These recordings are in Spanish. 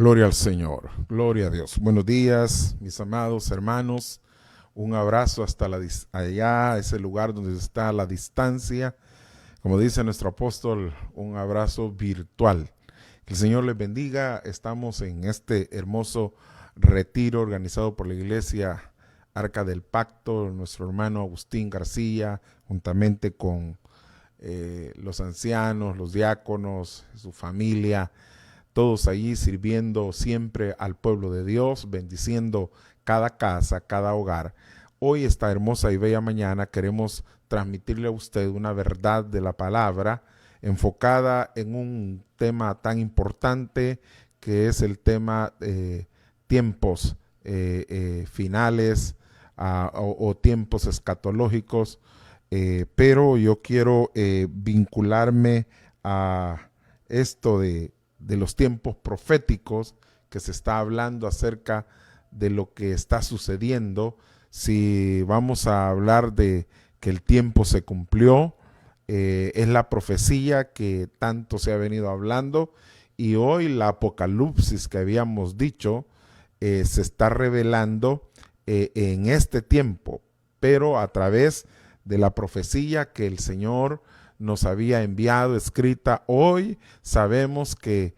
Gloria al Señor, gloria a Dios. Buenos días, mis amados hermanos. Un abrazo hasta allá, ese lugar donde está la distancia. Como dice nuestro apóstol, un abrazo virtual. Que el Señor les bendiga. Estamos en este hermoso retiro organizado por la iglesia Arca del Pacto, nuestro hermano Agustín García, juntamente con los ancianos, los diáconos, su familia, todos allí sirviendo siempre al pueblo de Dios, bendiciendo cada casa, cada hogar. Hoy, esta hermosa y bella mañana, queremos transmitirle a usted una verdad de la palabra enfocada en un tema tan importante que es el tema tiempos finales o tiempos escatológicos, pero yo quiero vincularme a esto de los tiempos proféticos, que se está hablando acerca de lo que está sucediendo. Si vamos a hablar de que el tiempo se cumplió, es la profecía que tanto se ha venido hablando, y hoy la apocalipsis que habíamos dicho se está revelando en este tiempo, pero a través de la profecía que el Señor nos había enviado escrita. Hoy sabemos que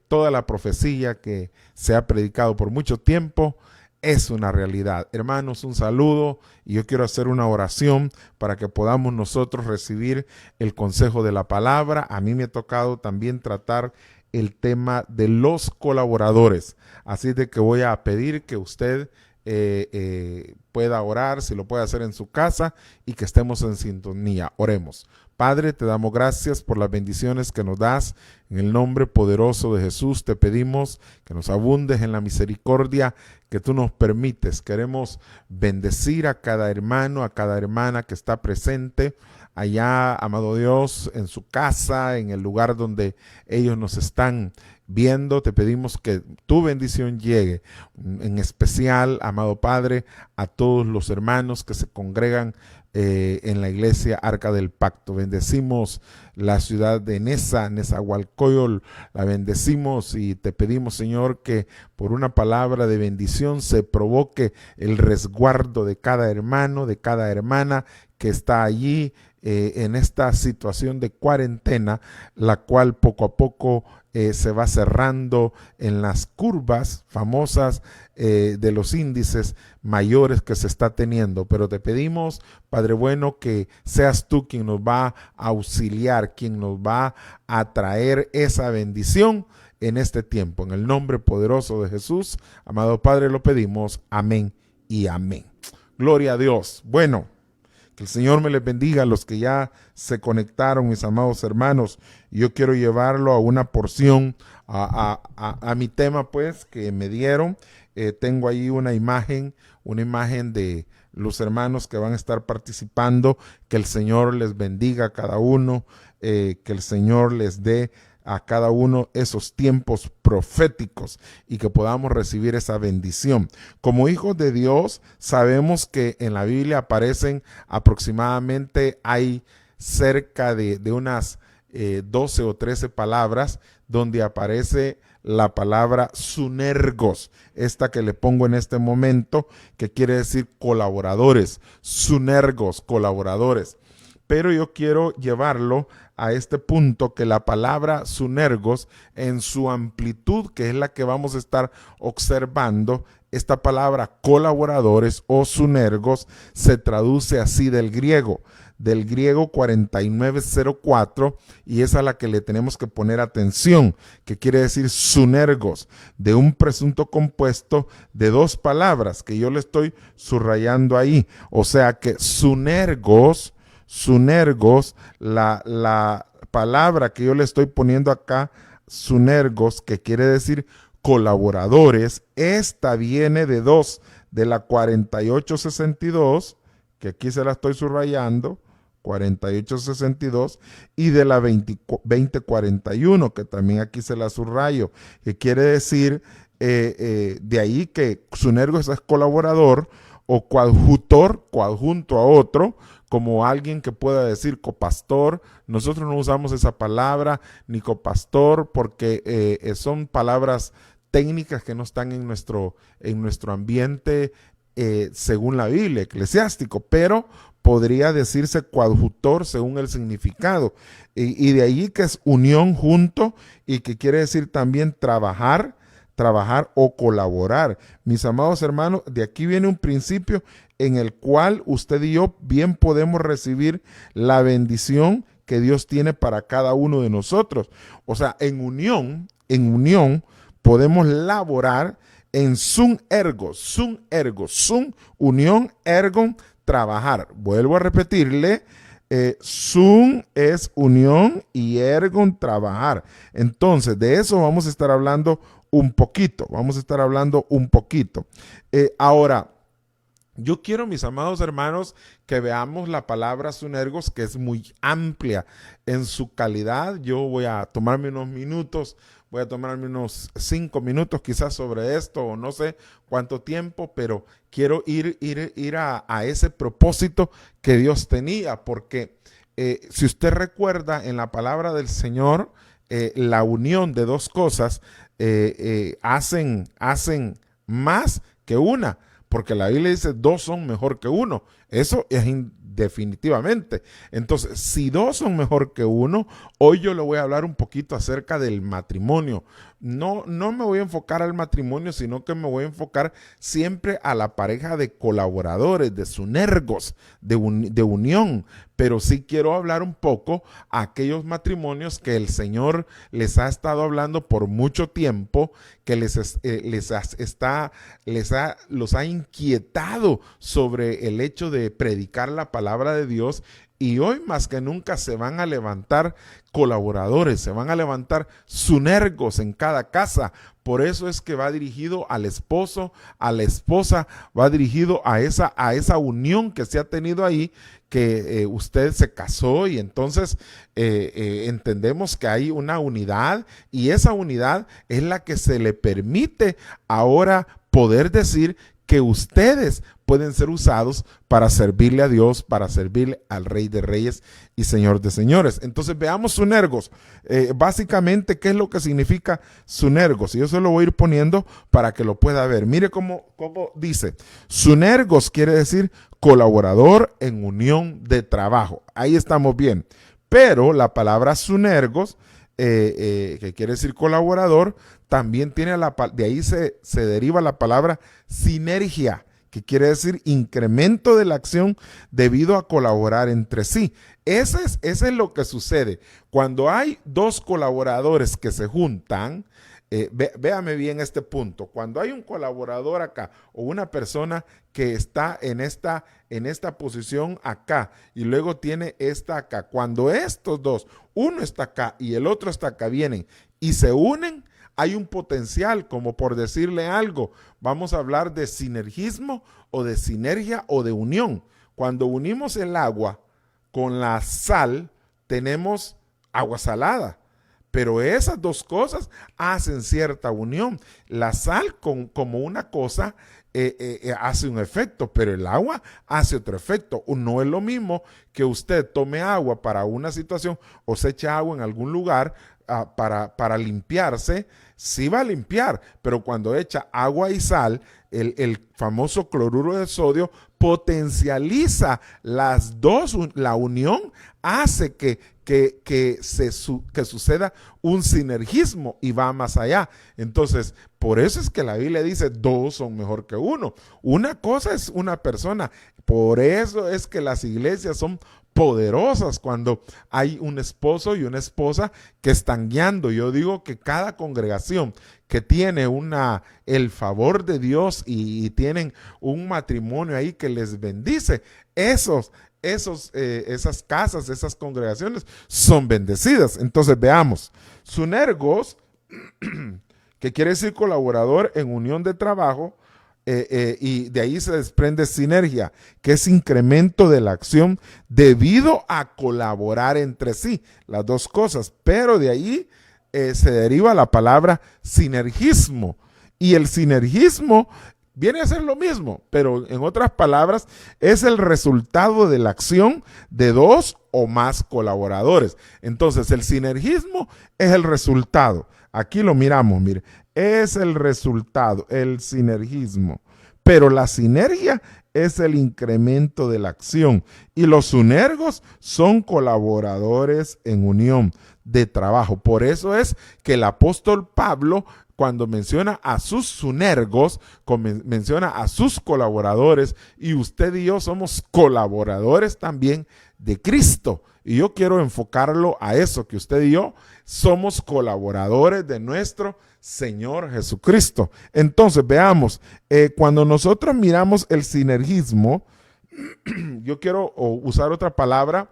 toda la profecía que se ha predicado por mucho tiempo es una realidad. Hermanos, un saludo, y yo quiero hacer una oración para que podamos nosotros recibir el consejo de la palabra. A mí me ha tocado también tratar el tema de los colaboradores, así de que voy a pedir que usted pueda orar, si lo puede hacer en su casa, y que estemos en sintonía. Oremos. Padre, te damos gracias por las bendiciones que nos das. En el nombre poderoso de Jesús te pedimos que nos abundes en la misericordia que tú nos permites. Queremos bendecir a cada hermano, a cada hermana que está presente allá, amado Dios, en su casa, en el lugar donde ellos nos están viendo. Te pedimos que tu bendición llegue, en especial, amado Padre, a todos los hermanos que se congregan en la iglesia Arca del Pacto. Bendecimos la ciudad de Nezahualcóyotl, la bendecimos, y te pedimos, Señor, que por una palabra de bendición se provoque el resguardo de cada hermano, de cada hermana que está allí en esta situación de cuarentena, la cual poco a poco se va cerrando en las curvas famosas de los índices mayores que se está teniendo. Pero te pedimos, Padre bueno, que seas tú quien nos va a auxiliar, quien nos va a traer esa bendición en este tiempo. En el nombre poderoso de Jesús, amado Padre, lo pedimos. Amén y amén. Gloria a Dios. Bueno, que el Señor me les bendiga a los que ya se conectaron, mis amados hermanos. Yo quiero llevarlo a una porción, a mi tema, pues, que me dieron. Tengo ahí una imagen de los hermanos que van a estar participando. Que el Señor les bendiga a cada uno, que el Señor les dé a cada uno esos tiempos proféticos y que podamos recibir esa bendición. Como hijos de Dios, sabemos que en la Biblia aparecen aproximadamente, hay cerca de unas 12 o 13 palabras donde aparece la palabra sunergos, esta que le pongo en este momento, que quiere decir colaboradores, sunergos, colaboradores. Pero yo quiero llevarlo a este punto, que la palabra sunergos en su amplitud, que es la que vamos a estar observando, esta palabra colaboradores o sunergos se traduce así del griego 4904, y esa es la que le tenemos que poner atención, que quiere decir sunergos, de un presunto compuesto de dos palabras que yo le estoy subrayando ahí. O sea que sunergos, la palabra que yo le estoy poniendo acá, sunergos, que quiere decir colaboradores, esta viene de la 4862, que aquí se la estoy subrayando, 4862, y de la 2041, que también aquí se la subrayo, que quiere decir, de ahí que sunergos es colaborador o coadjunto a otro, como alguien que pueda decir copastor. Nosotros no usamos esa palabra, ni copastor, porque son palabras técnicas que no están en nuestro ambiente según la Biblia, eclesiástico, pero podría decirse coadjutor según el significado. Y de ahí que es unión junto y que quiere decir también trabajar o colaborar. Mis amados hermanos, de aquí viene un principio en el cual usted y yo bien podemos recibir la bendición que Dios tiene para cada uno de nosotros. O sea, en unión podemos laborar en sum ergo, unión, ergo, trabajar. Vuelvo a repetirle, sum es unión y ergo, trabajar. Entonces, de eso vamos a estar hablando un poquito, ahora, yo quiero, mis amados hermanos, que veamos la palabra sunergos, que es muy amplia en su calidad. Yo voy a tomarme unos minutos, voy a tomarme unos 5 minutos quizás sobre esto, o no sé cuánto tiempo, pero quiero ir a ese propósito que Dios tenía, porque si usted recuerda en la palabra del Señor, la unión de dos cosas hacen más que una, porque la Biblia dice 2 son mejor que uno. Eso es definitivamente. Entonces, si 2 son mejor que uno, hoy yo le voy a hablar un poquito acerca del matrimonio. No me voy a enfocar al matrimonio, sino que me voy a enfocar siempre a la pareja de colaboradores, de sunergos, de unión. Pero sí quiero hablar un poco a aquellos matrimonios que el Señor les ha estado hablando por mucho tiempo, que los ha inquietado sobre el hecho de predicar la palabra de Dios. Y hoy más que nunca se van a levantar colaboradores, se van a levantar sunergos en cada casa. Por eso es que va dirigido al esposo, a la esposa, va dirigido a esa unión que se ha tenido ahí, que usted se casó y entonces entendemos que hay una unidad, y esa unidad es la que se le permite ahora poder decir que ustedes pueden ser usados para servirle a Dios, para servirle al Rey de Reyes y Señor de Señores. Entonces veamos sunergos. Básicamente, ¿qué es lo que significa sunergos? Y yo se lo voy a ir poniendo para que lo pueda ver. Mire cómo dice. Sunergos quiere decir colaborador en unión de trabajo. Ahí estamos bien. Pero la palabra sunergos, que quiere decir colaborador, también tiene de ahí se deriva la palabra sinergia, que quiere decir incremento de la acción debido a colaborar entre sí. Ese es lo que sucede cuando hay 2 colaboradores que se juntan. Véame bien este punto. Cuando hay un colaborador acá o una persona que está en esta posición acá y luego tiene esta acá, cuando estos 2, uno está acá y el otro está acá, vienen y se unen, hay un potencial, como por decirle algo, vamos a hablar de sinergismo o de sinergia o de unión. Cuando unimos el agua con la sal, tenemos agua salada. Pero esas 2 cosas hacen cierta unión. La sal como una cosa hace un efecto, pero el agua hace otro efecto. No es lo mismo que usted tome agua para una situación o se eche agua en algún lugar para limpiarse. Sí va a limpiar, pero cuando echa agua y sal, el famoso cloruro de sodio potencializa las 2, la unión hace que suceda un sinergismo y va más allá. Entonces, por eso es que la Biblia dice 2 son mejor que uno. Una cosa es una persona. Por eso es que las iglesias son poderosas cuando hay un esposo y una esposa que están guiando. Yo digo que cada congregación que tiene el favor de Dios y tienen un matrimonio ahí que les bendice, esas casas, esas congregaciones son bendecidas. Entonces veamos, sunergos, que quiere decir colaborador en unión de trabajo, y de ahí se desprende sinergia, que es incremento de la acción debido a colaborar entre sí, las 2 cosas, pero de ahí se deriva la palabra sinergismo, y el sinergismo viene a ser lo mismo, pero en otras palabras es el resultado de la acción de 2 o más colaboradores. Entonces el sinergismo es el resultado. Aquí lo miramos, mire, es el resultado, el sinergismo. Pero la sinergia es el incremento de la acción y los sunergos son colaboradores en unión de trabajo. Por eso es que el apóstol Pablo, cuando menciona a sus sunergos, menciona a sus colaboradores, y usted y yo somos colaboradores también de Cristo. Y yo quiero enfocarlo a eso, que usted y yo somos colaboradores de nuestro Señor Jesucristo. Entonces, veamos, cuando nosotros miramos el sinergismo, yo quiero usar otra palabra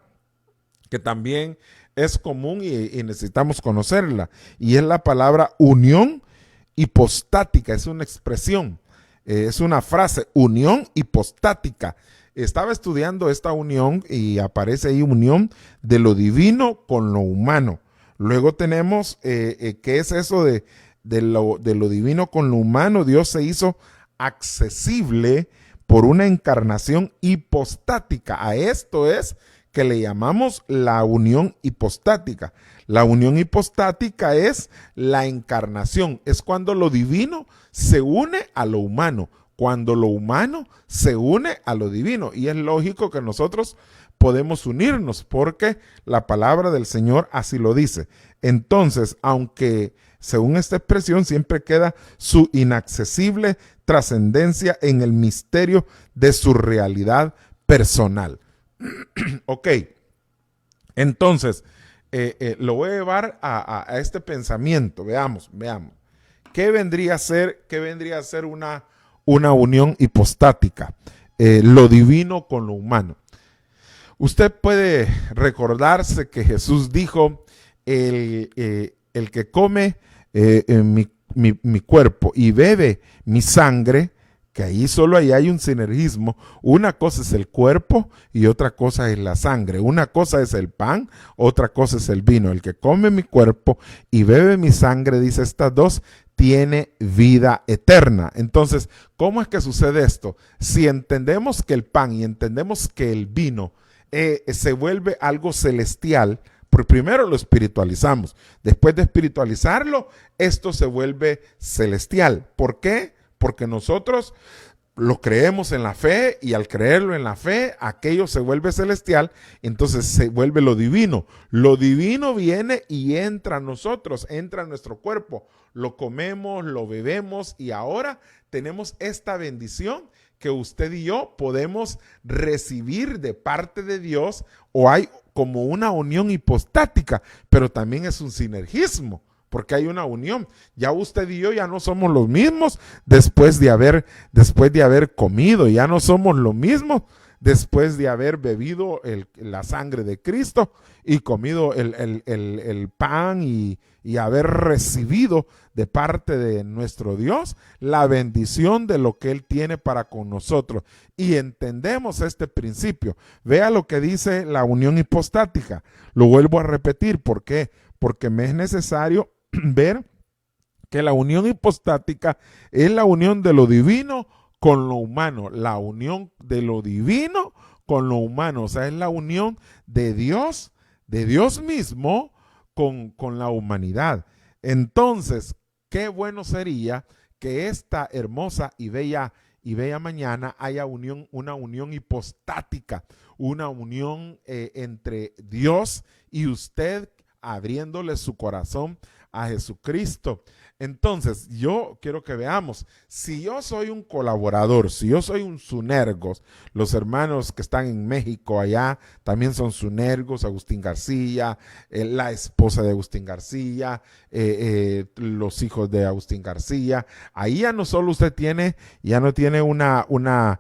que también es común y necesitamos conocerla, y es la palabra unión hipostática. Es una expresión, es una frase, unión hipostática. Estaba estudiando esta unión y aparece ahí unión de lo divino con lo humano. Luego tenemos, ¿qué es eso de lo divino con lo humano? Dios se hizo accesible por una encarnación hipostática. A esto es que le llamamos la unión hipostática. La unión hipostática es la encarnación, es cuando lo divino se une a lo humano, cuando lo humano se une a lo divino. Y es lógico que nosotros podemos unirnos porque la palabra del Señor así lo dice. Entonces, aunque según esta expresión siempre queda su inaccesible trascendencia en el misterio de su realidad personal. Ok, entonces lo voy a llevar a este pensamiento. Veamos. ¿Qué vendría a ser una unión hipostática? Lo divino con lo humano. Usted puede recordarse que Jesús dijo, el que come mi cuerpo y bebe mi sangre, que ahí solo hay un sinergismo. Una cosa es el cuerpo y otra cosa es la sangre. Una cosa es el pan, otra cosa es el vino. El que come mi cuerpo y bebe mi sangre, dice, estas dos tiene vida eterna. Entonces, ¿cómo es que sucede esto? Si entendemos que el pan y entendemos que el vino se vuelve algo celestial, primero lo espiritualizamos. Después de espiritualizarlo, esto se vuelve celestial. ¿Por qué? Porque nosotros lo creemos en la fe, y al creerlo en la fe, aquello se vuelve celestial, entonces se vuelve lo divino. Lo divino viene y entra a nosotros, entra a nuestro cuerpo, lo comemos, lo bebemos, y ahora tenemos esta bendición que usted y yo podemos recibir de parte de Dios, o hay como una unión hipostática, pero también es un sinergismo, porque hay una unión. Ya usted y yo ya no somos los mismos después de haber comido, ya no somos lo mismo después de haber bebido la sangre de Cristo y comido el pan y haber recibido de parte de nuestro Dios la bendición de lo que Él tiene para con nosotros. Y entendemos este principio. Vea lo que dice la unión hipostática. Lo vuelvo a repetir. ¿Por qué? Porque me es necesario ver que la unión hipostática es la unión de lo divino con lo humano, la unión de lo divino con lo humano, o sea, es la unión de Dios mismo con la humanidad. Entonces, qué bueno sería que esta hermosa y bella mañana haya una unión hipostática, una unión entre Dios y usted, abriéndole su corazón a Jesucristo. Entonces, yo quiero que veamos, si yo soy un colaborador, si yo soy un sunergos, los hermanos que están en México allá también son sunergos, Agustín García, la esposa de Agustín García, los hijos de Agustín García. Ahí ya no solo usted ya no tiene una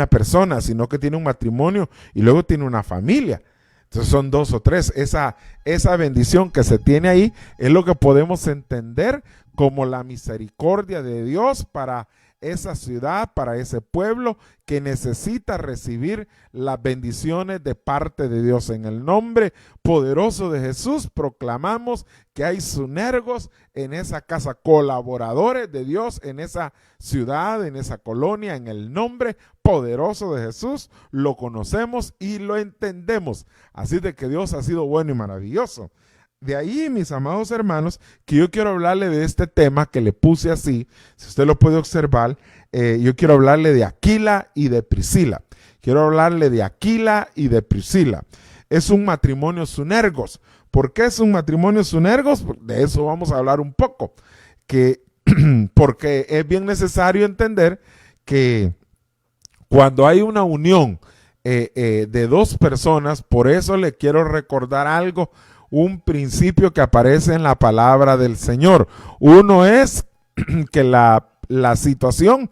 persona, sino que tiene un matrimonio y luego tiene una familia. Entonces son dos o tres. Esa bendición que se tiene ahí es lo que podemos entender como la misericordia de Dios para esa ciudad, para ese pueblo que necesita recibir las bendiciones de parte de Dios. En el nombre poderoso de Jesús proclamamos que hay sunergos en esa casa, colaboradores de Dios en esa ciudad, en esa colonia. En el nombre poderoso de Jesús lo conocemos y lo entendemos. Así de que Dios ha sido bueno y maravilloso. de ahí, mis amados hermanos, que yo quiero hablarle de este tema que le puse así, si usted lo puede observar, yo quiero hablarle de Aquila y de Priscila. Quiero hablarle de Aquila y de Priscila. Es un matrimonio sunergos. ¿Por qué es un matrimonio sunergos? De eso vamos a hablar un poco. Porque es bien necesario entender que cuando hay una unión de dos personas, por eso le quiero recordar algo, un principio que aparece en la palabra del Señor. Uno es que la situación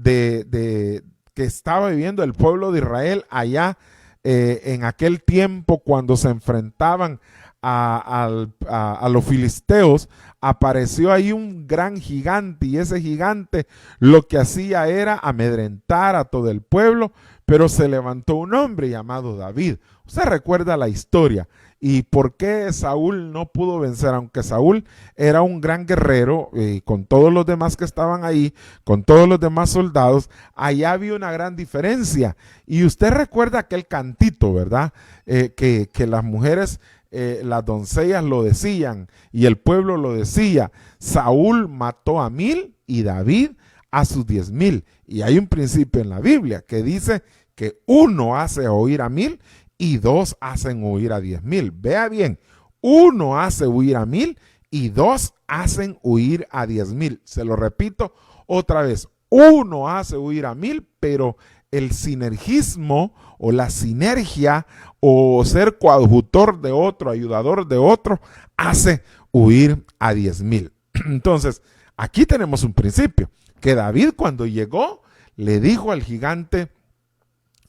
que estaba viviendo el pueblo de Israel allá en aquel tiempo cuando se enfrentaban a los filisteos, apareció ahí un gran gigante, y ese gigante lo que hacía era amedrentar a todo el pueblo, pero se levantó un hombre llamado David. Usted recuerda la historia y por qué Saúl no pudo vencer, aunque Saúl era un gran guerrero con todos los demás que estaban ahí, con todos los demás soldados. Allá había una gran diferencia, y usted recuerda aquel cantito, ¿verdad? Que las mujeres, las doncellas lo decían y el pueblo lo decía: Saúl mató a 1000 y David a sus 10,000. Y hay un principio en la Biblia que dice que uno hace huir a 1000 y dos hacen huir a 10,000. Vea bien, uno hace huir a 1000 y dos hacen huir a 10,000. Se lo repito otra vez: uno hace huir a 1000, pero el sinergismo o la sinergia o ser coadjutor de otro, ayudador de otro, hace huir a 10,000. Entonces, aquí tenemos un principio, que David cuando llegó le dijo al gigante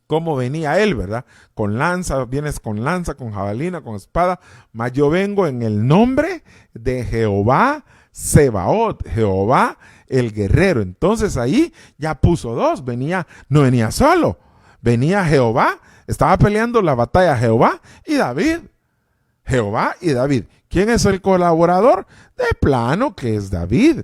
cómo venía él, ¿verdad? Con lanza, vienes con lanza, con jabalina, con espada, mas yo vengo en el nombre de Jehová Sebaot, Jehová el guerrero. Entonces ahí ya puso dos, no venía solo, venía Jehová, estaba peleando la batalla Jehová y David. Jehová y David. ¿Quién es el colaborador? De plano que es David.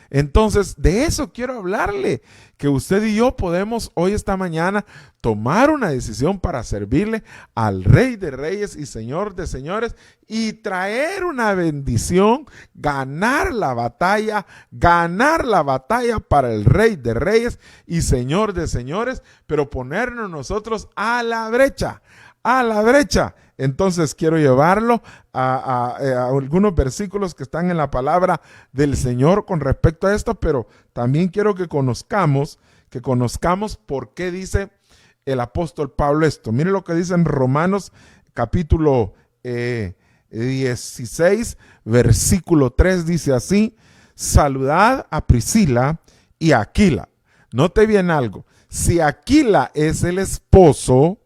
Entonces, de eso quiero hablarle, que usted y yo podemos hoy, esta mañana, tomar una decisión para servirle al Rey de Reyes y Señor de Señores y traer una bendición, ganar la batalla para el Rey de Reyes y Señor de Señores, pero ponernos nosotros a la brecha. Entonces quiero llevarlo a algunos versículos que están en la palabra del Señor con respecto a esto, pero también quiero que conozcamos por qué dice el apóstol Pablo esto. Mire lo que dice en Romanos capítulo 16, versículo 3, dice así: saludad a Priscila y a Aquila. Note bien algo: si Aquila es el esposo,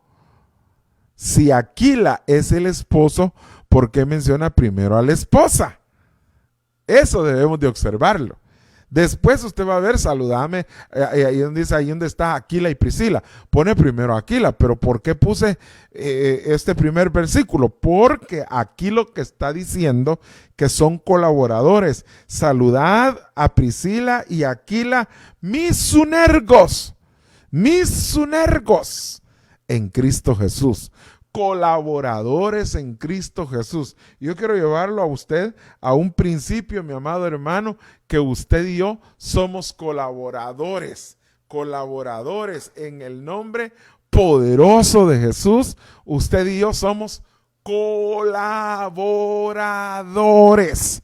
¿por qué menciona primero a la esposa? Eso debemos de observarlo. Después usted va a ver, saludame, ahí donde está Aquila y Priscila. Pone primero a Aquila, pero ¿por qué puse este primer versículo? Porque aquí lo que está diciendo que son colaboradores. Saludad a Priscila y a Aquila, mis sunergos en Cristo Jesús, colaboradores en Cristo Jesús. Yo quiero llevarlo a usted a un principio, mi amado hermano, que usted y yo somos colaboradores en el nombre poderoso de Jesús. Usted y yo somos colaboradores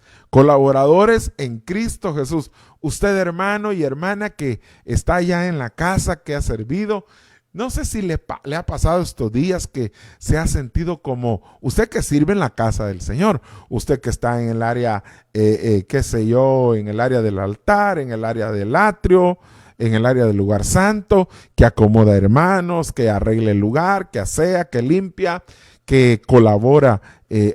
en Cristo Jesús. Usted, hermano y hermana que está allá en la casa, que ha servido, no sé si le ha pasado estos días que se ha sentido como usted que sirve en la casa del Señor, usted que está en el área, en el área del altar, en el área del atrio, en el área del lugar santo, que acomoda hermanos, que arregla el lugar, que asea, que limpia, que colabora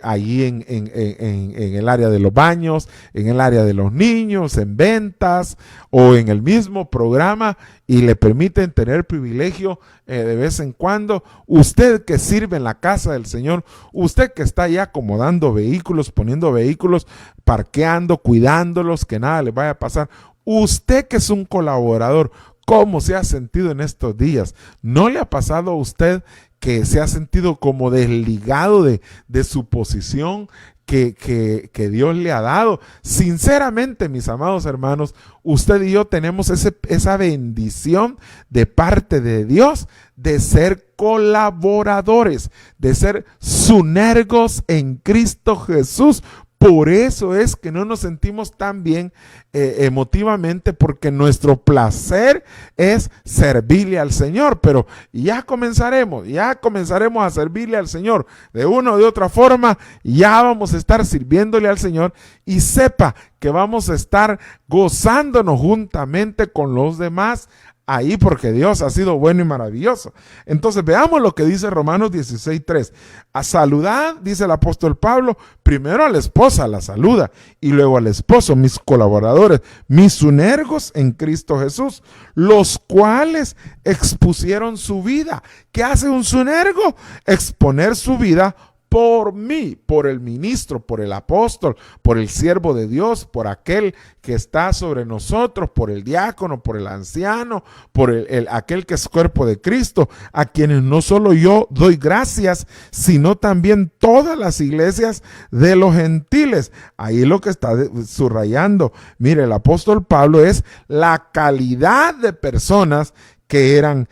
allí en el área de los baños, en el área de los niños, en ventas o en el mismo programa, y le permiten tener privilegio de vez en cuando. Usted que sirve en la casa del Señor, usted que está allá acomodando vehículos, poniendo vehículos, parqueando, cuidándolos, que nada le vaya a pasar. Usted que es un colaborador, ¿cómo se ha sentido en estos días? ¿No le ha pasado a usted que se ha sentido como desligado de su posición, que Dios le ha dado. Sinceramente, mis amados hermanos, usted y yo tenemos esa bendición de parte de Dios de ser colaboradores, de ser sunergos en Cristo Jesús. Por eso es que no nos sentimos tan bien emotivamente, porque nuestro placer es servirle al Señor. Pero ya comenzaremos a servirle al Señor de una o de otra forma. Ya vamos a estar sirviéndole al Señor, y sepa que vamos a estar gozándonos juntamente con los demás ahí, porque Dios ha sido bueno y maravilloso. Entonces veamos lo que dice Romanos 16:3. A saludad, dice el apóstol Pablo, primero a la esposa la saluda, y luego al esposo, mis colaboradores, mis sunergos en Cristo Jesús, los cuales expusieron su vida. ¿Qué hace un sunergo? Exponer su vida por mí, por el ministro, por el apóstol, por el siervo de Dios, por aquel que está sobre nosotros, por el diácono, por el anciano, por aquel que es cuerpo de Cristo, a quienes no solo yo doy gracias, sino también todas las iglesias de los gentiles. Ahí lo que está subrayando, mire, el apóstol Pablo, es la calidad de personas que eran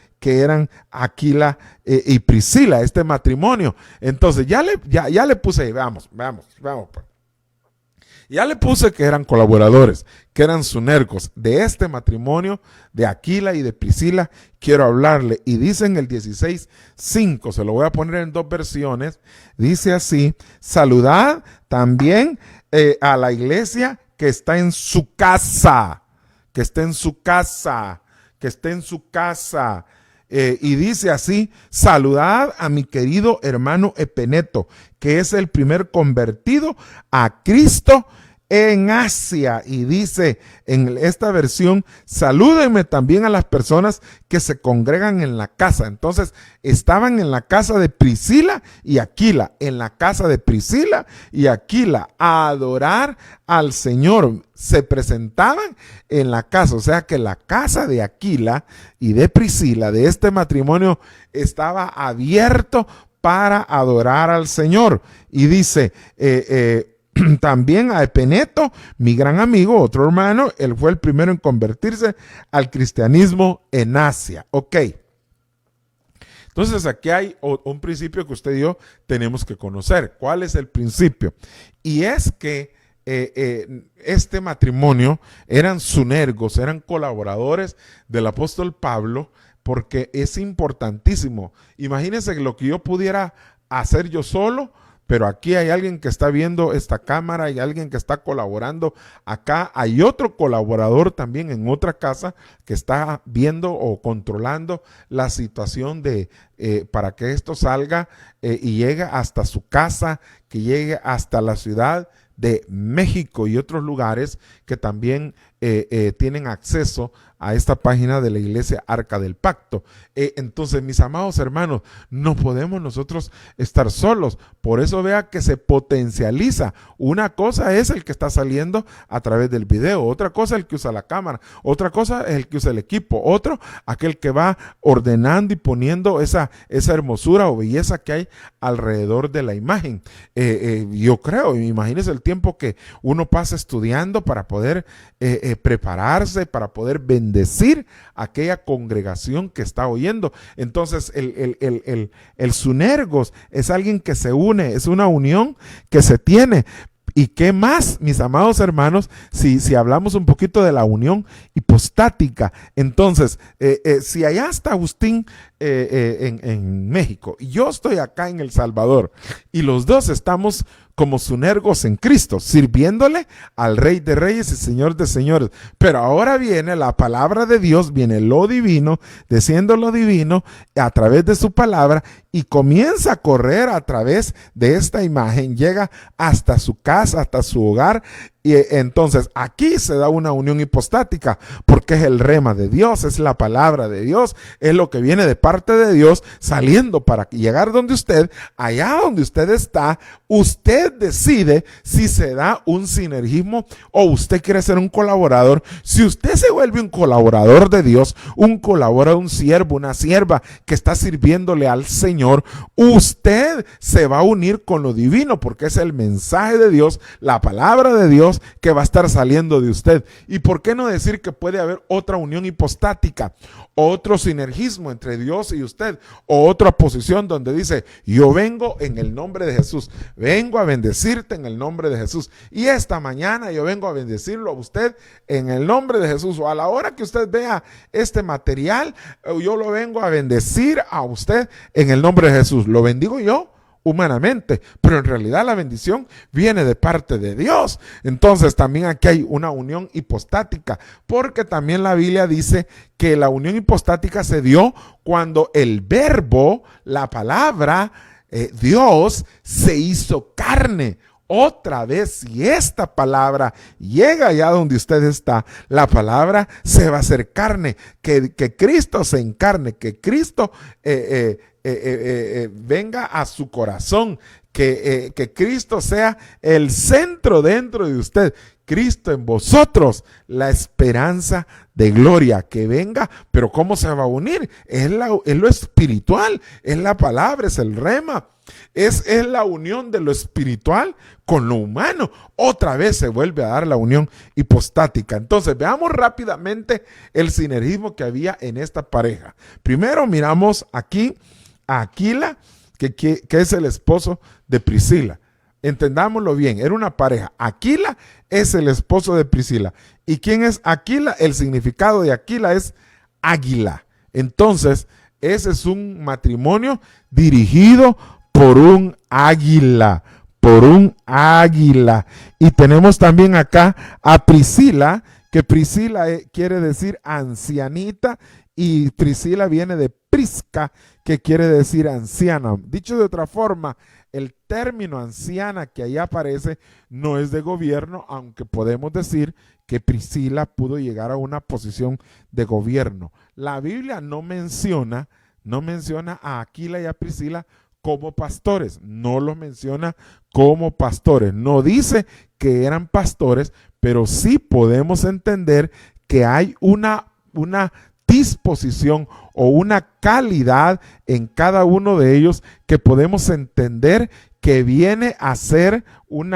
Aquila y Priscila, este matrimonio. Entonces ya le puse, vamos. Ya le puse que eran colaboradores, que eran sunergos de este matrimonio de Aquila y de Priscila. Quiero hablarle, y dice en el 16:5, se lo voy a poner en dos versiones. Dice así: saludad también a la iglesia que está en su casa, que esté en su casa. Y dice así: saludad a mi querido hermano Epeneto, que es el primer convertido a Cristo en Asia. Y dice en esta versión: salúdenme también a las personas que se congregan en la casa. Entonces estaban en la casa de Priscila y Aquila, a adorar al Señor. Se presentaban en la casa, o sea que la casa de Aquila y de Priscila, de este matrimonio, estaba abierto para adorar al Señor. Y dice también a Epeneto, mi gran amigo, otro hermano, él fue el primero en convertirse al cristianismo en Asia. Ok. Entonces aquí hay un principio que usted y yo tenemos que conocer. ¿Cuál es el principio? Y es que este matrimonio eran sunergos, eran colaboradores del apóstol Pablo, porque es importantísimo. Imagínense lo que yo pudiera hacer yo solo, pero aquí hay alguien que está viendo esta cámara, hay alguien que está colaborando. Acá hay otro colaborador también en otra casa que está viendo o controlando la situación para que esto salga y llegue hasta su casa, que llegue hasta la ciudad de México y otros lugares que también tienen acceso a esta página de la iglesia Arca del Pacto. Entonces, mis amados hermanos, no podemos nosotros estar solos. Por eso vea que se potencializa. Una cosa es el que está saliendo a través del video, otra cosa es el que usa la cámara, otra cosa es el que usa el equipo, otro aquel que va ordenando y poniendo esa hermosura o belleza que hay alrededor de la imagen. Yo creo, imagínense el tiempo que uno pasa estudiando para poder prepararse, para poder bendecir a aquella congregación que está oyendo. Entonces el sunergos es alguien que se une, es una unión que se tiene. ¿Y qué más, mis amados hermanos, si hablamos un poquito de la unión hipostática? Entonces, si allá está Agustín en México y yo estoy acá en El Salvador, y los dos estamos como sunergos en Cristo, sirviéndole al Rey de Reyes y Señor de Señores. Pero ahora viene la palabra de Dios, viene lo divino, desciende lo divino a través de su palabra, y comienza a correr a través de esta imagen, llega hasta su casa, hasta su hogar. Y entonces aquí se da una unión hipostática, porque es el rema de Dios, es la palabra de Dios, es lo que viene de parte de Dios saliendo para llegar donde usted, allá donde usted está. Usted usted decide si se da un sinergismo o usted quiere ser un colaborador. Si usted se vuelve un colaborador de Dios, un colaborador, un siervo, una sierva que está sirviéndole al Señor, usted se va a unir con lo divino, porque es el mensaje de Dios, la palabra de Dios que va a estar saliendo de usted. ¿Y por qué no decir que puede haber otra unión hipostática, otro sinergismo entre Dios y usted, o otra posición donde dice: yo vengo en el nombre de Jesús, vengo a bendecirte en el nombre de Jesús, y esta mañana yo vengo a bendecirlo a usted en el nombre de Jesús, o a la hora que usted vea este material, yo lo vengo a bendecir a usted en el nombre de Jesús. Lo bendigo yo humanamente, pero en realidad la bendición viene de parte de Dios. Entonces también aquí hay una unión hipostática, porque también la Biblia dice que la unión hipostática se dio cuando el verbo, la palabra, Dios, se hizo carne. Otra vez, si esta palabra llega allá donde usted está, la palabra se va a hacer carne, que Cristo se encarne, que Cristo venga a su corazón, que Cristo sea el centro dentro de usted. Cristo en vosotros, la esperanza de gloria, que venga. Pero ¿cómo se va a unir? Es lo espiritual, es la palabra, es el rema. Es la unión de lo espiritual con lo humano. Otra vez se vuelve a dar la unión hipostática. Entonces veamos rápidamente el sinergismo que había en esta pareja. Primero miramos aquí a Aquila, que es el esposo de Priscila. Entendámoslo bien, era una pareja. Aquila es el esposo de Priscila. ¿Y quién es Aquila? El significado de Aquila es águila. Entonces, ese es un matrimonio dirigido por un águila, por un águila. Y tenemos también acá a Priscila, que Priscila quiere decir ancianita, y Priscila viene de Prisca, que quiere decir anciana. Dicho de otra forma, el término anciana que ahí aparece no es de gobierno, aunque podemos decir que Priscila pudo llegar a una posición de gobierno. La Biblia no menciona a Aquila y a Priscila como pastores, no los menciona como pastores, no dice que eran pastores, pero sí podemos entender que hay una disposición o una calidad en cada uno de ellos que podemos entender que viene a ser un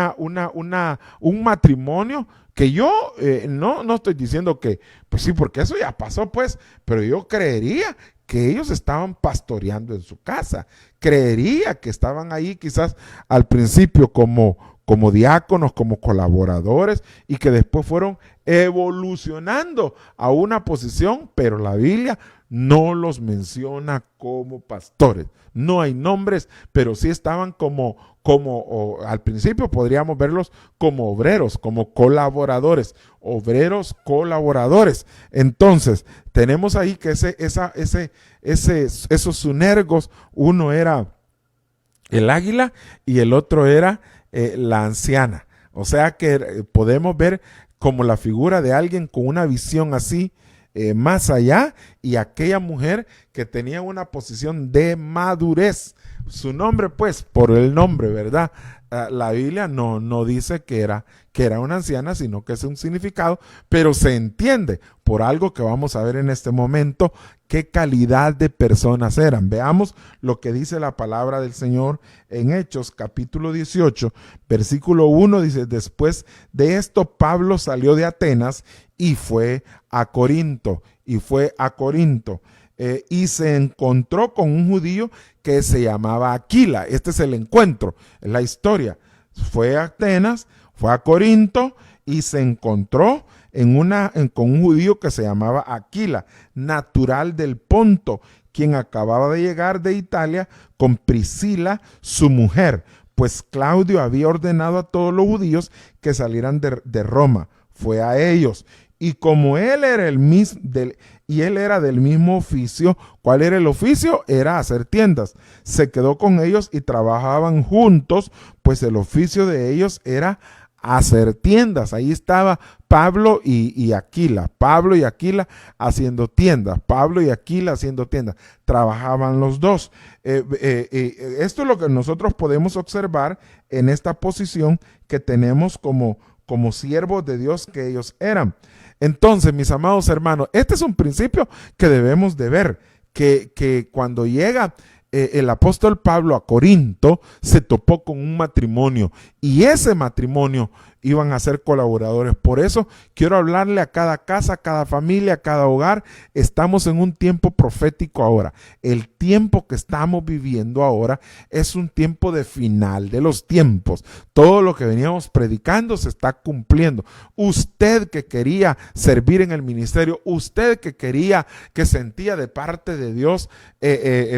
matrimonio que yo no estoy diciendo que, pues sí, porque eso ya pasó, pues, pero yo creería que ellos estaban pastoreando en su casa. Creería que estaban ahí quizás al principio como diáconos, como colaboradores, y que después fueron evolucionando a una posición, pero la Biblia no los menciona como pastores. No hay nombres, pero sí estaban al principio podríamos verlos como obreros, como colaboradores, obreros colaboradores. Entonces, tenemos ahí que esos sunergos, uno era el águila y el otro era la anciana. O sea que podemos ver como la figura de alguien con una visión así más allá, y aquella mujer que tenía una posición de madurez. Su nombre, pues, por el nombre, ¿verdad? La Biblia no dice que era una anciana, sino que es un significado, pero se entiende por algo que vamos a ver en este momento, qué calidad de personas eran. Veamos lo que dice la palabra del Señor en Hechos, capítulo 18, versículo 1, dice: después de esto, Pablo salió de Atenas y fue a Corinto, y se encontró con un judío que se llamaba Aquila. Este es el encuentro, es la historia. Fue a Atenas, fue a Corinto y se encontró con un judío que se llamaba Aquila, natural del Ponto, quien acababa de llegar de Italia con Priscila, su mujer, pues Claudio había ordenado a todos los judíos que salieran de Roma. Fue a ellos. Y como él era del mismo oficio, ¿cuál era el oficio? Era hacer tiendas. Se quedó con ellos y trabajaban juntos, pues el oficio de ellos era hacer tiendas. Ahí estaba Pablo y Aquila. Pablo y Aquila haciendo tiendas. Pablo y Aquila haciendo tiendas. Trabajaban los dos. Esto es lo que nosotros podemos observar en esta posición que tenemos como siervos de Dios que ellos eran. Entonces, mis amados hermanos, este es un principio que debemos de ver, que cuando llega el apóstol Pablo a Corinto, se topó con un matrimonio, y ese matrimonio iban a ser colaboradores. Por eso quiero hablarle a cada casa, a cada familia, a cada hogar. Estamos en un tiempo profético ahora. El tiempo que estamos viviendo ahora es un tiempo de final de los tiempos. Todo lo que veníamos predicando se está cumpliendo. Usted que quería servir en el ministerio, usted que quería, que sentía de parte de Dios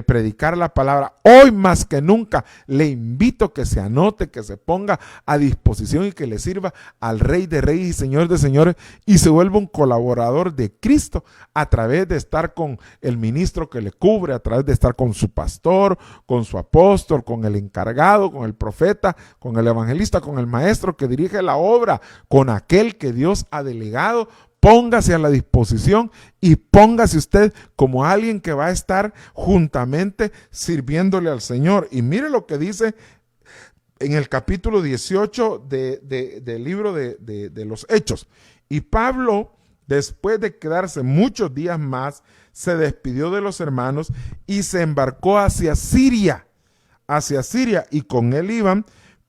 predicar la palabra, hoy más que nunca le invito que se anote, que se ponga a disposición y que le sirva al Rey de Reyes y Señor de Señores, y se vuelva un colaborador de Cristo a través de estar con el ministro que le cubre, a través de estar con su pastor, con su apóstol, con el encargado, con el profeta, con el evangelista, con el maestro que dirige la obra, con aquel que Dios ha delegado. Póngase a la disposición y póngase usted como alguien que va a estar juntamente sirviéndole al Señor. Y mire lo que dice en el capítulo 18 del libro de los Hechos. Y Pablo, después de quedarse muchos días más, se despidió de los hermanos y se embarcó hacia Siria, y con él iban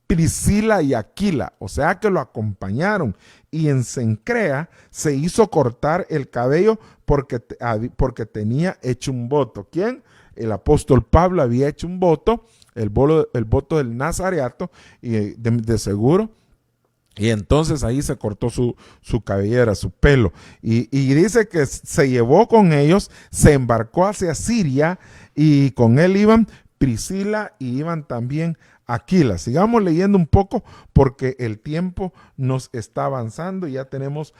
Priscila y Aquila, o sea que lo acompañaron, y en Cencrea se hizo cortar el cabello porque tenía hecho un voto. ¿Quién? El apóstol Pablo había hecho un voto, el voto del Nazareato, y de seguro. Y entonces ahí se cortó su cabellera, su pelo. Y dice que se llevó con ellos, se embarcó hacia Siria, y con él iban Priscila y iban también Aquila. Sigamos leyendo un poco porque el tiempo nos está avanzando y ya tenemos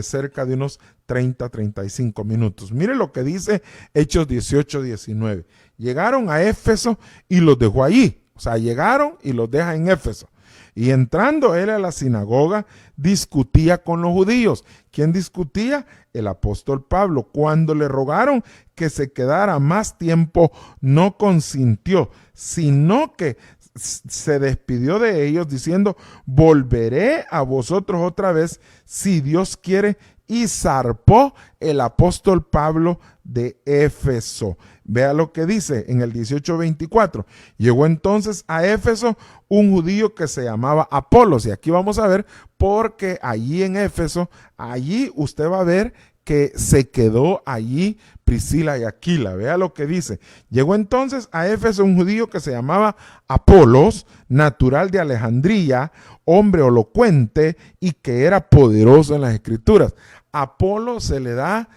cerca de unos 30-35 minutos. Mire lo que dice Hechos 18-19. Llegaron a Éfeso y los dejó allí. O sea, llegaron y los deja en Éfeso. Y entrando él a la sinagoga, discutía con los judíos. ¿Quién discutía? El apóstol Pablo. Cuando le rogaron que se quedara más tiempo, no consintió, sino que se despidió de ellos diciendo: volveré a vosotros otra vez si Dios quiere. Y zarpó el apóstol Pablo de Éfeso. Vea lo que dice en el 18:24. Llegó entonces a Éfeso un judío que se llamaba Apolos. Y aquí vamos a ver, porque allí en Éfeso, allí usted va a ver que se quedó allí Priscila y Aquila. Vea lo que dice. Llegó entonces a Éfeso un judío que se llamaba Apolos, natural de Alejandría, hombre elocuente y que era poderoso en las escrituras. Apolo se le da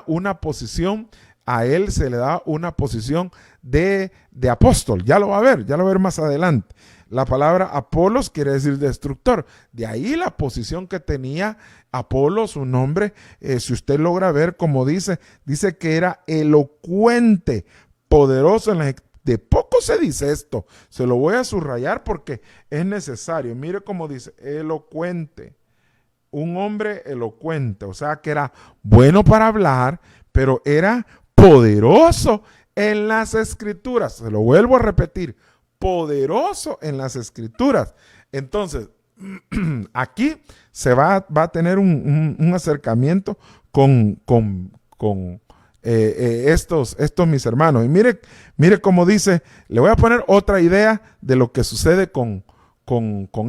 una posición, a él se le da una posición de apóstol. Ya lo va a ver más adelante. La palabra Apolos quiere decir destructor. De ahí la posición que tenía Apolos, un hombre, si usted logra ver como dice que era elocuente, poderoso en las escrituras. De poco se dice esto. Se lo voy a subrayar porque es necesario. Mire cómo dice, elocuente. Un hombre elocuente, o sea que era bueno para hablar, pero era poderoso en las escrituras. Se lo vuelvo a repetir, poderoso en las escrituras. Entonces, aquí se va a tener un acercamiento con estos mis hermanos. Y mire cómo dice, le voy a poner otra idea de lo que sucede con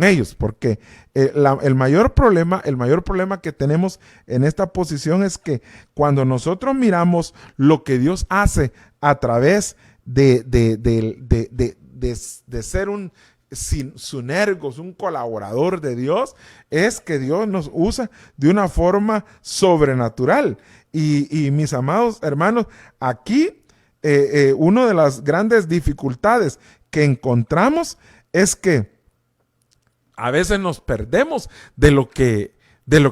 ellos, porque el mayor problema que tenemos en esta posición es que cuando nosotros miramos lo que Dios hace a través de ser un sinergos, un colaborador de Dios, es que Dios nos usa de una forma sobrenatural. Y mis amados hermanos, aquí una de las grandes dificultades que encontramos es que a veces nos perdemos de lo que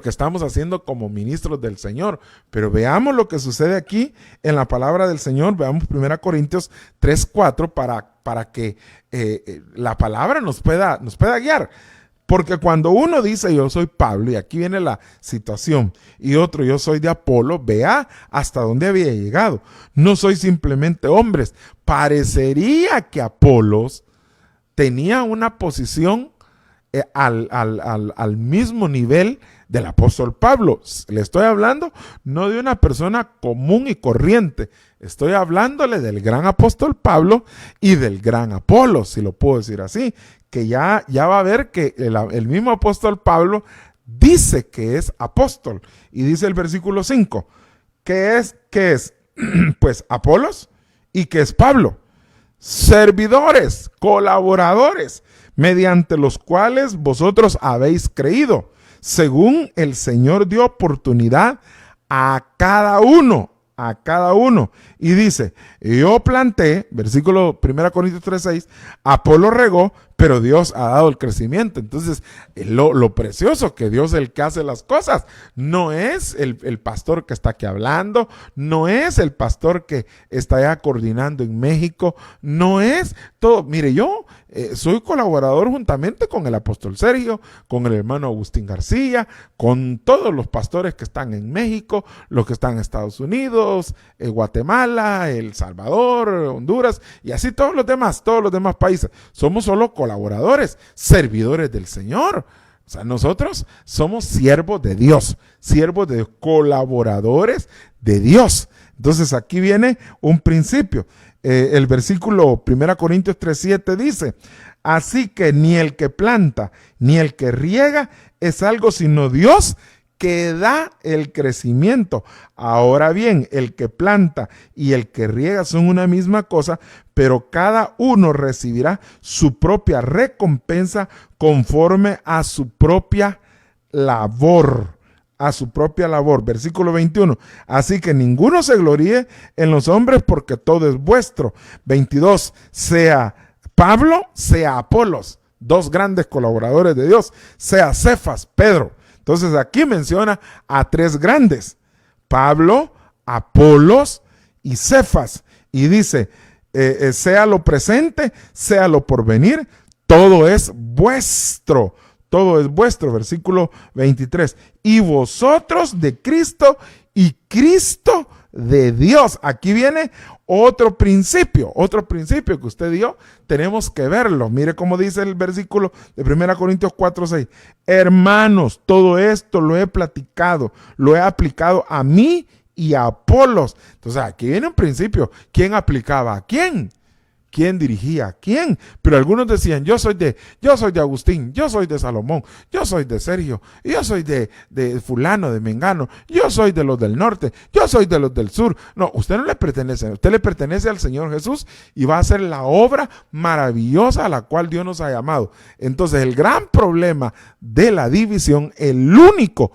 estamos haciendo como ministros del Señor. Pero veamos lo que sucede aquí en la palabra del Señor. Veamos 1 Corintios 3:4 para que la palabra nos pueda guiar. Porque cuando uno dice yo soy Pablo, y aquí viene la situación, y otro yo soy de Apolo, vea hasta dónde había llegado. No soy simplemente hombres. Parecería que Apolos tenía una posición al mismo nivel del apóstol Pablo. Le estoy hablando no de una persona común y corriente, estoy hablándole del gran apóstol Pablo y del gran Apolo, si lo puedo decir así, que ya va a ver que el mismo apóstol Pablo dice que es apóstol, y dice el versículo 5, ¿qué es? Pues Apolos, y que es Pablo, servidores, colaboradores, mediante los cuales vosotros habéis creído, según el Señor dio oportunidad a cada uno. Y dice, yo planté, versículo 1 Corintios 3:6, Apolo regó, pero Dios ha dado el crecimiento. Entonces, lo precioso que Dios es el que hace las cosas. No es el pastor que está aquí hablando, no es el pastor que está allá coordinando en México, no es todo. Mire, yo soy colaborador juntamente con el apóstol Sergio, con el hermano Agustín García, con todos los pastores que están en México, los que están en Estados Unidos, Guatemala, El Salvador, Honduras, y así todos los demás países. Somos solo colaboradores, servidores del Señor. O sea, nosotros somos siervos de Dios, colaboradores de Dios. Entonces aquí viene un principio. El versículo 1 Corintios 3:7 dice, así que ni el que planta ni el que riega es algo sino Dios que da el crecimiento. Ahora bien, el que planta y el que riega son una misma cosa, pero cada uno recibirá su propia recompensa conforme a su propia labor. Versículo 21, así que ninguno se gloríe en los hombres porque todo es vuestro. 22, sea Pablo, sea Apolos, dos grandes colaboradores de Dios, sea Cefas, Pedro. Entonces aquí menciona a tres grandes, Pablo, Apolos y Cefas, y dice, sea lo presente, sea lo porvenir, todo es vuestro. Todo es vuestro, versículo 23. Y vosotros de Cristo y Cristo de Dios. Aquí viene otro principio que usted dio, tenemos que verlo. Mire cómo dice el versículo de 1 Corintios 4:6. Hermanos, todo esto lo he platicado, lo he aplicado a mí y a Apolos. Entonces aquí viene un principio. ¿Quién aplicaba a quién? ¿Quién dirigía a quién? Pero algunos decían, yo soy de Agustín, yo soy de Salomón, yo soy de Sergio, yo soy de fulano, de mengano, yo soy de los del norte, yo soy de los del sur. No, usted no le pertenece, usted le pertenece al Señor Jesús y va a hacer la obra maravillosa a la cual Dios nos ha llamado. Entonces el gran problema de la división, el único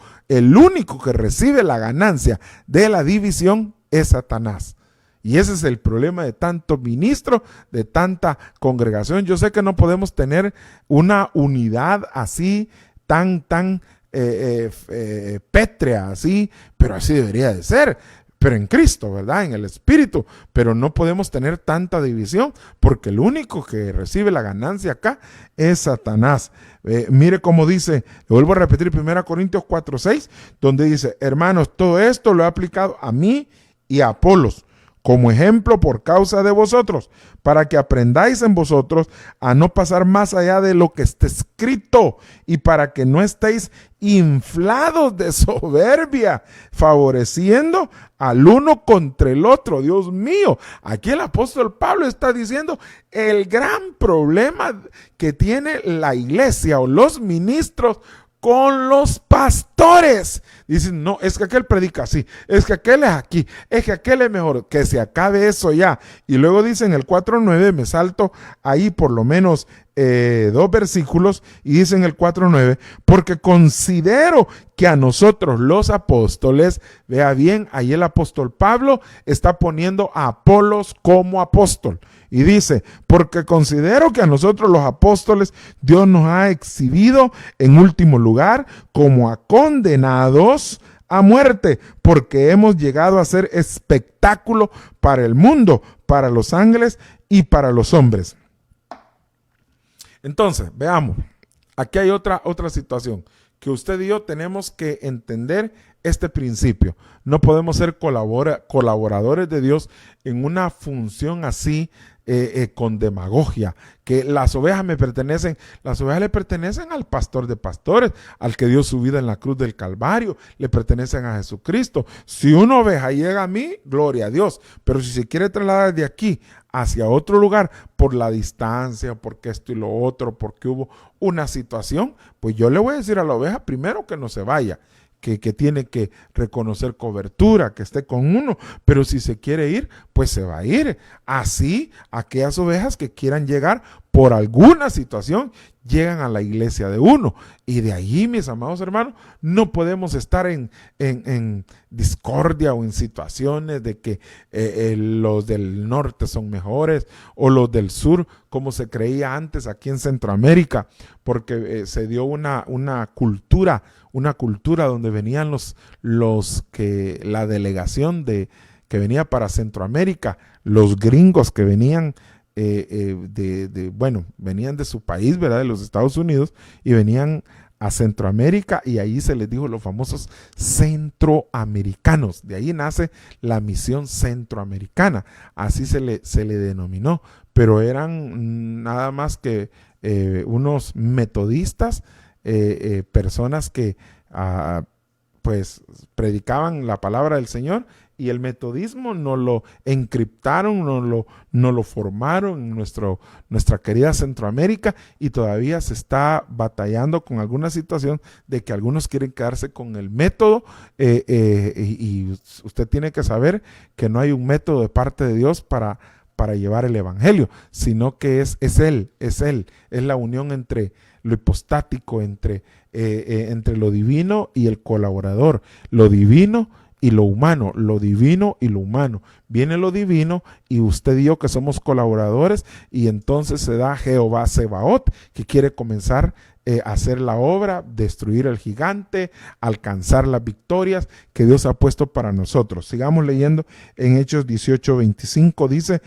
que recibe la ganancia de la división es Satanás. Y ese es el problema de tantos ministros, de tanta congregación. Yo sé que no podemos tener una unidad así, tan pétrea, así, pero así debería de ser. Pero en Cristo, ¿verdad? En el Espíritu. Pero no podemos tener tanta división porque el único que recibe la ganancia acá es Satanás. Mire cómo dice, le vuelvo a repetir 1 Corintios 4:6, donde dice, hermanos, todo esto lo he aplicado a mí y a Apolos, como ejemplo por causa de vosotros, para que aprendáis en vosotros a no pasar más allá de lo que está escrito y para que no estéis inflados de soberbia, favoreciendo al uno contra el otro. Dios mío, aquí el apóstol Pablo está diciendo el gran problema que tiene la iglesia o los ministros con los pastores. Dicen, no, es que aquel predica así, es que aquel es aquí, es que aquel es mejor, que se acabe eso ya. Y luego dice en el 4:9, me salto ahí por lo menos 2 versículos, y dice en el 4:9, porque considero que a nosotros los apóstoles, vea bien, ahí el apóstol Pablo está poniendo a Apolos como apóstol. Y dice, porque considero que a nosotros los apóstoles Dios nos ha exhibido en último lugar como a condenados a muerte, porque hemos llegado a ser espectáculo para el mundo, para los ángeles y para los hombres. Entonces, veamos, aquí hay otra situación, que usted y yo tenemos que entender este principio. No podemos ser colaboradores de Dios en una función así, con demagogia, que las ovejas me pertenecen. Las ovejas le pertenecen al pastor de pastores, al que dio su vida en la cruz del Calvario, le pertenecen a Jesucristo. Si una oveja llega a mí, gloria a Dios, pero si se quiere trasladar de aquí hacia otro lugar por la distancia, porque esto y lo otro, porque hubo una situación, pues yo le voy a decir a la oveja primero que no se vaya, que tiene que reconocer cobertura, que esté con uno, pero si se quiere ir, pues se va a ir. Así, aquellas ovejas que quieran llegar por alguna situación, llegan a la iglesia de uno. Y de allí, mis amados hermanos, no podemos estar en discordia o en situaciones de que los del norte son mejores o los del sur, como se creía antes aquí en Centroamérica, porque se dio una cultura donde venían la delegación que venía para Centroamérica, los gringos que venían venían de su país, ¿verdad? De los Estados Unidos, y venían a Centroamérica, y ahí se les dijo los famosos centroamericanos. De ahí nace la misión centroamericana, así se le denominó, pero eran nada más que unos metodistas, personas que pues predicaban la palabra del Señor, y el metodismo nos lo encriptaron, nos lo formaron en nuestra querida Centroamérica, y todavía se está batallando con alguna situación de que algunos quieren quedarse con el método, y usted tiene que saber que no hay un método de parte de Dios para llevar el evangelio, sino que es Él, es la unión entre lo hipostático, entre lo divino y el colaborador, lo divino y lo humano, lo divino y lo humano. Viene lo divino y usted y yo que somos colaboradores, y entonces se da Jehová Sebaot, que quiere comenzar a hacer la obra, destruir el gigante, alcanzar las victorias que Dios ha puesto para nosotros. Sigamos leyendo en Hechos 18:25, dice,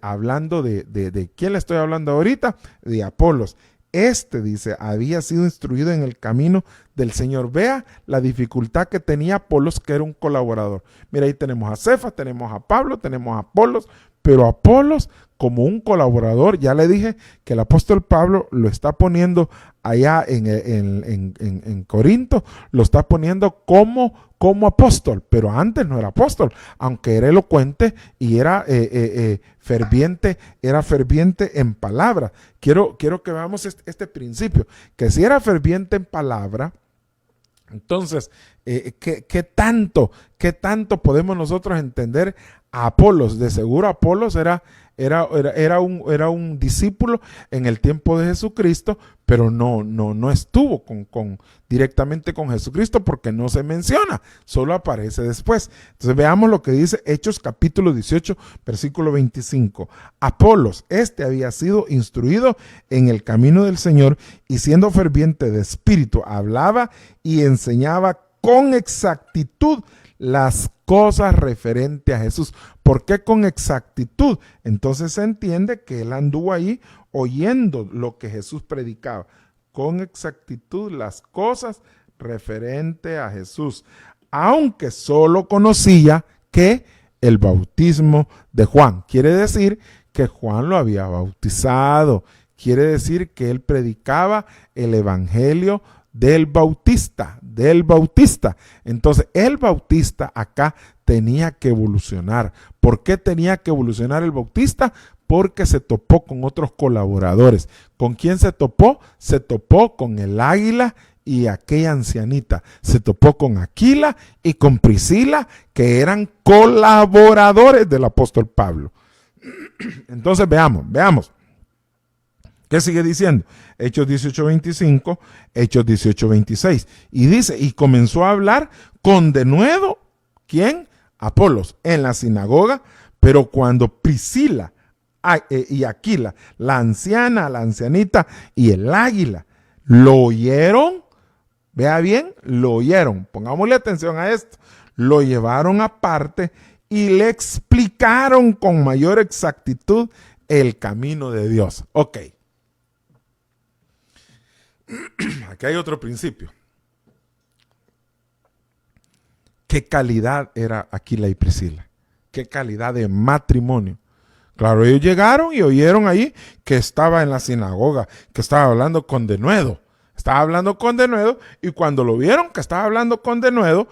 hablando de ¿quién le estoy hablando ahorita? De Apolos. Dice, había sido instruido en el camino del Señor. Vea la dificultad que tenía Apolos, que era un colaborador. Mira, ahí tenemos a Cefas, tenemos a Pablo, tenemos a Apolos, pero Apolos como un colaborador, ya le dije que el apóstol Pablo lo está poniendo allá en Corinto, lo está poniendo como apóstol, pero antes no era apóstol, aunque era elocuente y era ferviente en palabra. Quiero que veamos este principio, que si era ferviente en palabra, entonces, ¿qué tanto podemos nosotros entender a Apolos? De seguro Apolos era un discípulo en el tiempo de Jesucristo, pero no estuvo directamente con Jesucristo, porque no se menciona, solo aparece después. Entonces veamos lo que dice Hechos capítulo 18, versículo 25. Apolos, había sido instruido en el camino del Señor, y siendo ferviente de espíritu, hablaba y enseñaba con exactitud las cosas referentes a Jesús. ¿Por qué con exactitud? Entonces se entiende que él anduvo ahí oyendo lo que Jesús predicaba. Con exactitud las cosas referentes a Jesús. Aunque solo conocía que el bautismo de Juan. Quiere decir que Juan lo había bautizado. Quiere decir que él predicaba el evangelio del Bautista. Entonces el Bautista acá tenía que evolucionar. ¿Por qué tenía que evolucionar el Bautista? Porque se topó con otros colaboradores. ¿Con quién se topó? Se topó con el águila y aquella ancianita. Se topó con Aquila y con Priscila, que eran colaboradores del apóstol Pablo. Entonces veamos. ¿Qué sigue diciendo? Hechos 18:25, Hechos 18:26. Y dice, y comenzó a hablar con denuedo, ¿quién? Apolos, en la sinagoga, pero cuando Priscila y Aquila, la ancianita y el águila, lo oyeron, vea bien, lo oyeron, pongámosle atención a esto, lo llevaron aparte y le explicaron con mayor exactitud el camino de Dios. Ok. Aquí hay otro principio. ¿Qué calidad era Aquila y Priscila? ¿Qué calidad de matrimonio? Claro, ellos llegaron y oyeron ahí que estaba en la sinagoga, que estaba hablando con denuedo. Estaba hablando con denuedo, y cuando lo vieron que estaba hablando con denuedo,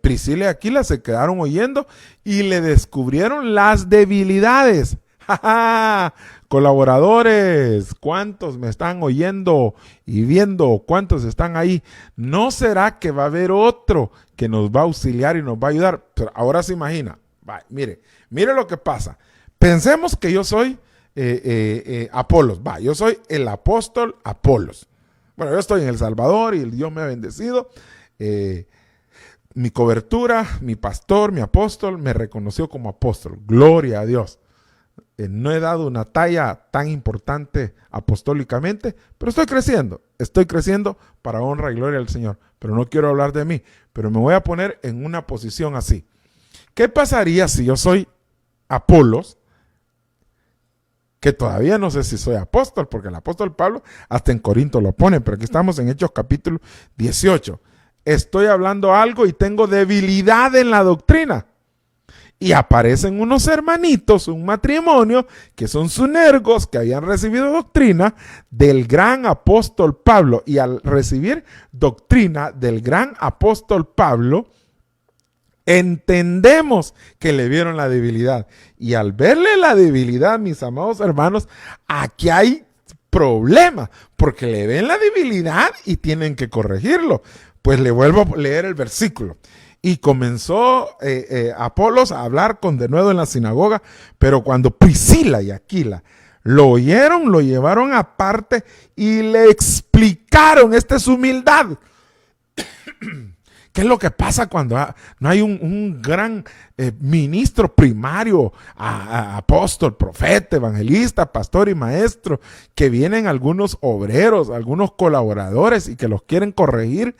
Priscila y Aquila se quedaron oyendo y le descubrieron las debilidades. ¡Ja, ja! Colaboradores, ¿cuántos me están oyendo y viendo? ¿Cuántos están ahí? ¿No será que va a haber otro que nos va a auxiliar y nos va a ayudar? Pero ahora se imagina. Mire lo que pasa. Pensemos que yo soy Apolos. Yo soy el apóstol Apolos. Bueno, yo estoy en El Salvador y Dios me ha bendecido. Mi cobertura, mi pastor, mi apóstol me reconoció como apóstol. Gloria a Dios. No he dado una talla tan importante apostólicamente, pero estoy creciendo para honra y gloria al Señor. Pero no quiero hablar de mí, pero me voy a poner en una posición así. ¿Qué pasaría si yo soy Apolos? Que todavía no sé si soy apóstol, porque el apóstol Pablo hasta en Corinto lo pone, pero aquí estamos en Hechos capítulo 18. Estoy hablando algo y tengo debilidad en la doctrina. Y aparecen unos hermanitos, un matrimonio, que son sunergos, que habían recibido doctrina del gran apóstol Pablo. Y al recibir doctrina del gran apóstol Pablo, entendemos que le vieron la debilidad. Y al verle la debilidad, mis amados hermanos, aquí hay problema, porque le ven la debilidad y tienen que corregirlo. Pues le vuelvo a leer el versículo. Y comenzó Apolos a hablar con denuedo en la sinagoga, pero cuando Priscila y Aquila lo oyeron, lo llevaron aparte y le explicaron, esta es humildad. ¿Qué es lo que pasa cuando no hay un gran ministro primario, apóstol, profeta, evangelista, pastor y maestro, que vienen algunos obreros, algunos colaboradores y que los quieren corregir?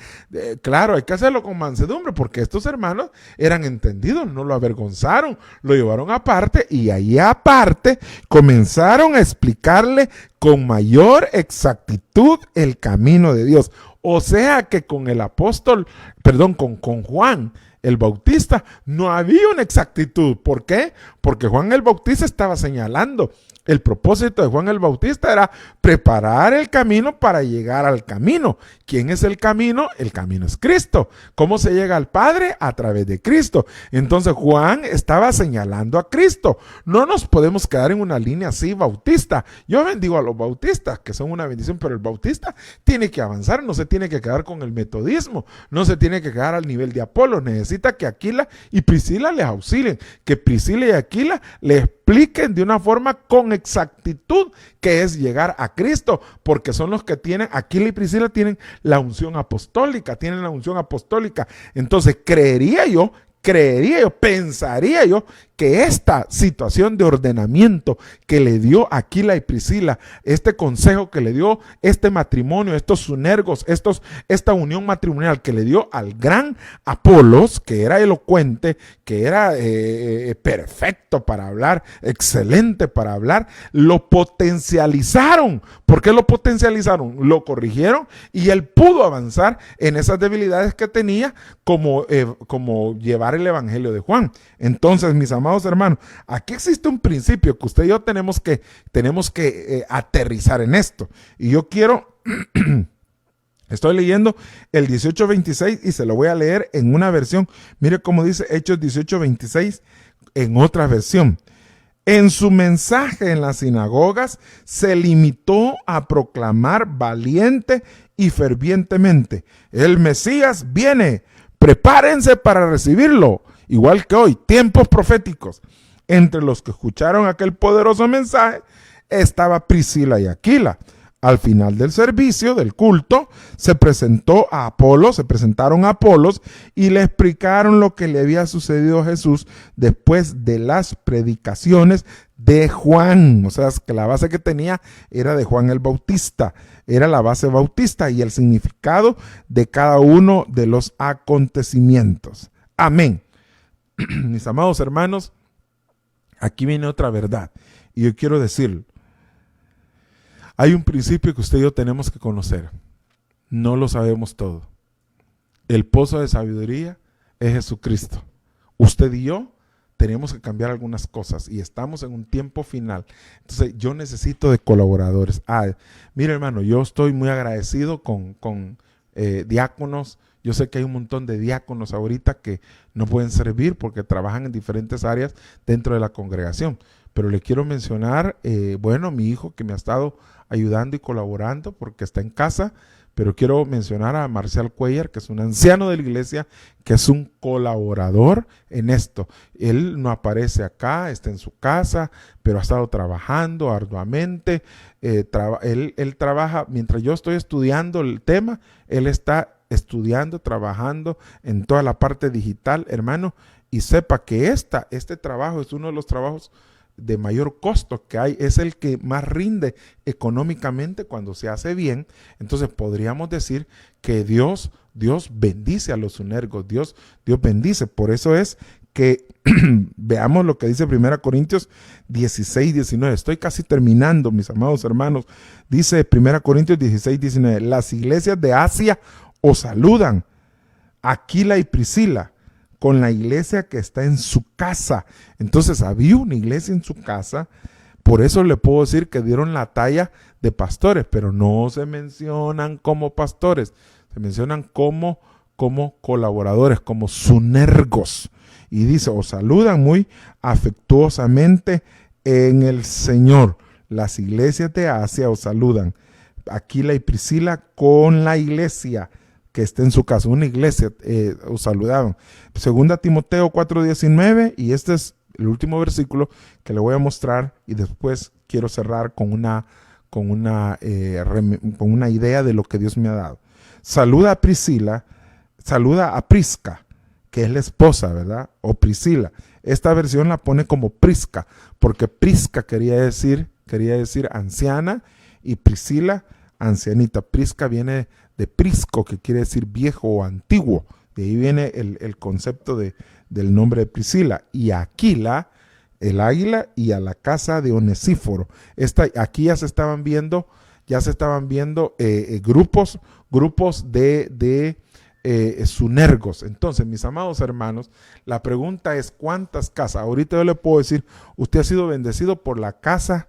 Claro, hay que hacerlo con mansedumbre, porque estos hermanos eran entendidos, no lo avergonzaron, lo llevaron aparte y ahí aparte comenzaron a explicarle con mayor exactitud el camino de Dios. O sea que con el apóstol, con Juan el Bautista no había una exactitud. ¿Por qué? Porque Juan el Bautista estaba señalando. El propósito de Juan el Bautista era preparar el camino para llegar al camino. ¿Quién es el camino? El camino es Cristo. ¿Cómo se llega al Padre? A través de Cristo. Entonces Juan estaba señalando a Cristo. No nos podemos quedar en una línea así bautista. Yo bendigo a los bautistas, que son una bendición, pero el bautista tiene que avanzar, no se tiene que quedar con el metodismo, no se tiene que quedar al nivel de Apolo. Necesita que Aquila y Priscila les auxilien, que Priscila y Aquila les expliquen de una forma con exactitud que es llegar a Cristo, porque son los que tienen, Aquila y Priscila tienen la unción apostólica, Entonces pensaría yo que esta situación de ordenamiento que le dio Aquila y Priscila, este consejo que le dio este matrimonio, estos sunergos, esta unión matrimonial que le dio al gran Apolos, que era elocuente, que era perfecto para hablar, excelente para hablar, lo potencializaron. ¿Por qué lo potencializaron? Lo corrigieron y él pudo avanzar en esas debilidades que tenía, como llevar el evangelio de Juan. Entonces, mis amados hermanos, aquí existe un principio que usted y yo tenemos que aterrizar en esto. Y yo quiero, estoy leyendo el 18:26 y se lo voy a leer en una versión. Mire cómo dice Hechos 18:26 en otra versión. En su mensaje en las sinagogas se limitó a proclamar valiente y fervientemente: el Mesías viene, prepárense para recibirlo. Igual que hoy, tiempos proféticos. Entre los que escucharon aquel poderoso mensaje estaba Priscila y Aquila. Al final del servicio, del culto, se presentaron a Apolos y le explicaron lo que le había sucedido a Jesús después de las predicaciones de Juan. O sea, que la base que tenía era de Juan el Bautista, era la base bautista y el significado de cada uno de los acontecimientos. Amén. Mis amados hermanos, aquí viene otra verdad y yo quiero decirlo. Hay un principio que usted y yo tenemos que conocer. No lo sabemos todo. El pozo de sabiduría es Jesucristo. Usted y yo tenemos que cambiar algunas cosas y estamos en un tiempo final. Entonces yo necesito de colaboradores. Mire hermano, yo estoy muy agradecido con diáconos. Yo sé que hay un montón de diáconos ahorita que no pueden servir porque trabajan en diferentes áreas dentro de la congregación. Pero le quiero mencionar, mi hijo que me ha estado ayudando y colaborando porque está en casa. Pero quiero mencionar a Marcial Cuellar, que es un anciano de la iglesia, que es un colaborador en esto. Él no aparece acá, está en su casa, pero ha estado trabajando arduamente. Él trabaja, mientras yo estoy estudiando el tema, él está estudiando, trabajando en toda la parte digital, hermano. Y sepa que este trabajo es uno de los trabajos de mayor costo que hay, es el que más rinde económicamente cuando se hace bien. Entonces podríamos decir que Dios bendice a los sunergos, Dios bendice. Por eso es que veamos lo que dice 1 Corintios 16, 19. Estoy casi terminando, mis amados hermanos. Dice 1 Corintios 16, 19. Las iglesias de Asia os saludan, Aquila y Priscila, con la iglesia que está en su casa. Entonces había una iglesia en su casa. Por eso le puedo decir que dieron la talla de pastores, pero no se mencionan como pastores, se mencionan como colaboradores, como sunergos. Y dice, os saludan muy afectuosamente en el Señor. Las iglesias de Asia os saludan, Aquila y Priscila, con la iglesia que está en su casa, una iglesia, os saludaban. Segunda Timoteo 4:19, y este es el último versículo que le voy a mostrar, y después quiero cerrar con una idea de lo que Dios me ha dado. Saluda a Priscila, saluda a Prisca, que es la esposa, ¿verdad? O Priscila. Esta versión la pone como Prisca, porque Prisca quería decir anciana, y Priscila, ancianita. Prisca viene de prisco, que quiere decir viejo o antiguo. De ahí viene el concepto del nombre de Priscila. Y Aquila, el águila, y a la casa de Onesíforo. Aquí ya se estaban viendo grupos de sunergos. Entonces, mis amados hermanos, la pregunta es, ¿cuántas casas? Ahorita yo le puedo decir, usted ha sido bendecido por la casa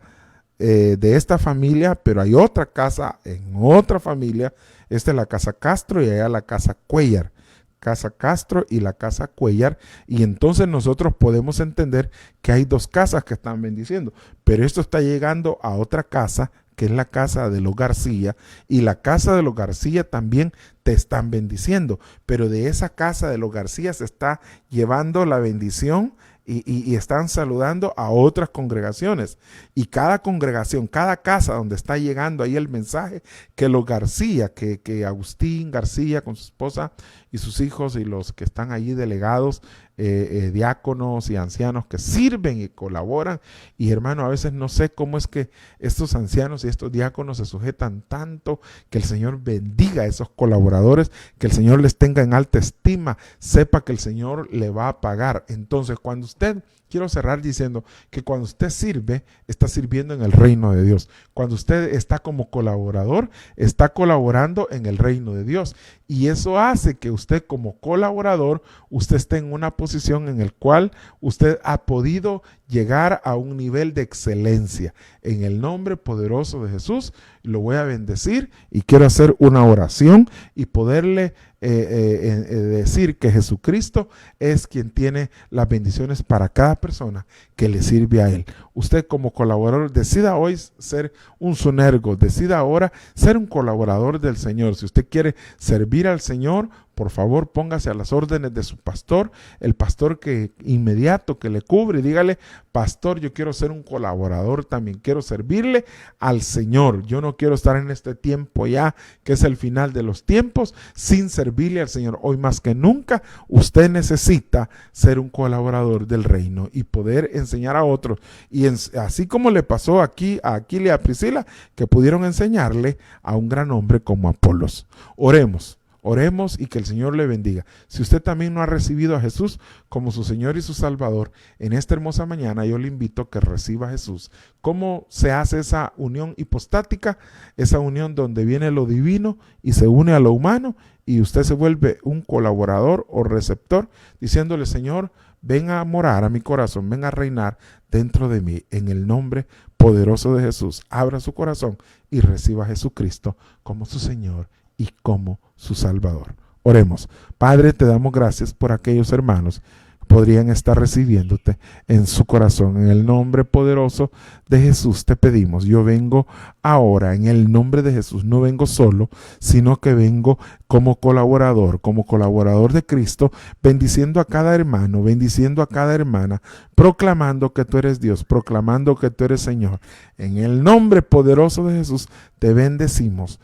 de esta familia, pero hay otra casa en otra familia. Esta es la casa Castro y allá la casa Cuellar. Casa Castro y la casa Cuellar. Y entonces nosotros podemos entender que hay dos casas que están bendiciendo. Pero esto está llegando a otra casa, que es la casa de los García. Y la casa de los García también te están bendiciendo. Pero de esa casa de los García se está llevando la bendición y están saludando a otras congregaciones. Y cada congregación, cada casa donde está llegando ahí el mensaje, que los García, que Agustín García con su esposa y sus hijos y los que están allí delegados, diáconos y ancianos que sirven y colaboran. Y hermano, a veces no sé cómo es que estos ancianos y estos diáconos se sujetan tanto. Que el Señor bendiga a esos colaboradores, que el Señor les tenga en alta estima, sepa que el Señor le va a pagar. Entonces, cuando usted, quiero cerrar diciendo que cuando usted sirve, está sirviendo en el reino de Dios. Cuando usted está como colaborador, está colaborando en el reino de Dios. Y eso hace que usted como colaborador, usted esté en una posición en el cual usted ha podido llegar a un nivel de excelencia. En el nombre poderoso de Jesús, lo voy a bendecir y quiero hacer una oración y poderle decir que Jesucristo es quien tiene las bendiciones para cada persona que le sirve a Él. Usted como colaborador decida hoy ser un sunergo, decida ahora ser un colaborador del Señor. Si usted quiere servir al Señor, por favor, póngase a las órdenes de su pastor, el pastor que inmediato que le cubre, y dígale, pastor, yo quiero ser un colaborador también, quiero servirle al Señor. Yo no quiero estar en este tiempo ya, que es el final de los tiempos, sin servirle al Señor. Hoy más que nunca, usted necesita ser un colaborador del reino y poder enseñar a otros. Y así como le pasó aquí a Aquila y a Priscila, que pudieron enseñarle a un gran hombre como Apolos. Oremos. Oremos y que el Señor le bendiga. Si usted también no ha recibido a Jesús como su Señor y su Salvador, en esta hermosa mañana yo le invito a que reciba a Jesús. ¿Cómo se hace esa unión hipostática? Esa unión donde viene lo divino y se une a lo humano y usted se vuelve un colaborador o receptor diciéndole: Señor, ven a morar a mi corazón, ven a reinar dentro de mí. En el nombre poderoso de Jesús, abra su corazón y reciba a Jesucristo como su Señor y como su Salvador. Oremos. Padre, te damos gracias por aquellos hermanos que podrían estar recibiéndote en su corazón. En el nombre poderoso de Jesús te pedimos. Yo vengo ahora en el nombre de Jesús. No vengo solo, sino que vengo como colaborador de Cristo, bendiciendo a cada hermano, bendiciendo a cada hermana, proclamando que tú eres Dios, proclamando que tú eres Señor. En el nombre poderoso de Jesús te bendecimos,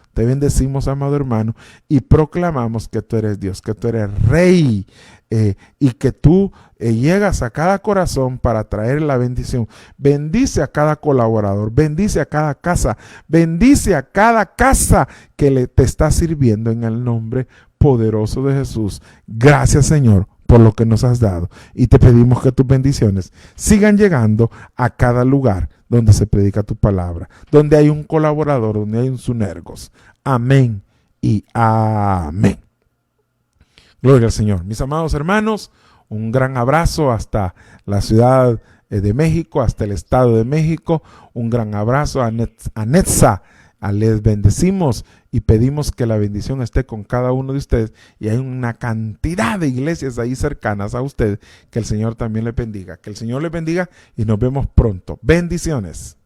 amado hermano, y proclamamos que tú eres Dios, que tú eres Rey, y que tú llegas a cada corazón para traer la bendición. Bendice a cada colaborador, bendice a cada casa, bendice a cada casa que te está sirviendo en el nombre poderoso de Jesús. Gracias, Señor, por lo que nos has dado, y te pedimos que tus bendiciones sigan llegando a cada lugar donde se predica tu palabra, donde hay un colaborador, donde hay un Sunergos. Amén y amén. Gloria al Señor. Mis amados hermanos, un gran abrazo hasta la ciudad de México, hasta el estado de México. Un gran abrazo a Netza. Les bendecimos y pedimos que la bendición esté con cada uno de ustedes. Y hay una cantidad de iglesias ahí cercanas a usted. Que el Señor también le bendiga. Que el Señor le bendiga y nos vemos pronto. Bendiciones.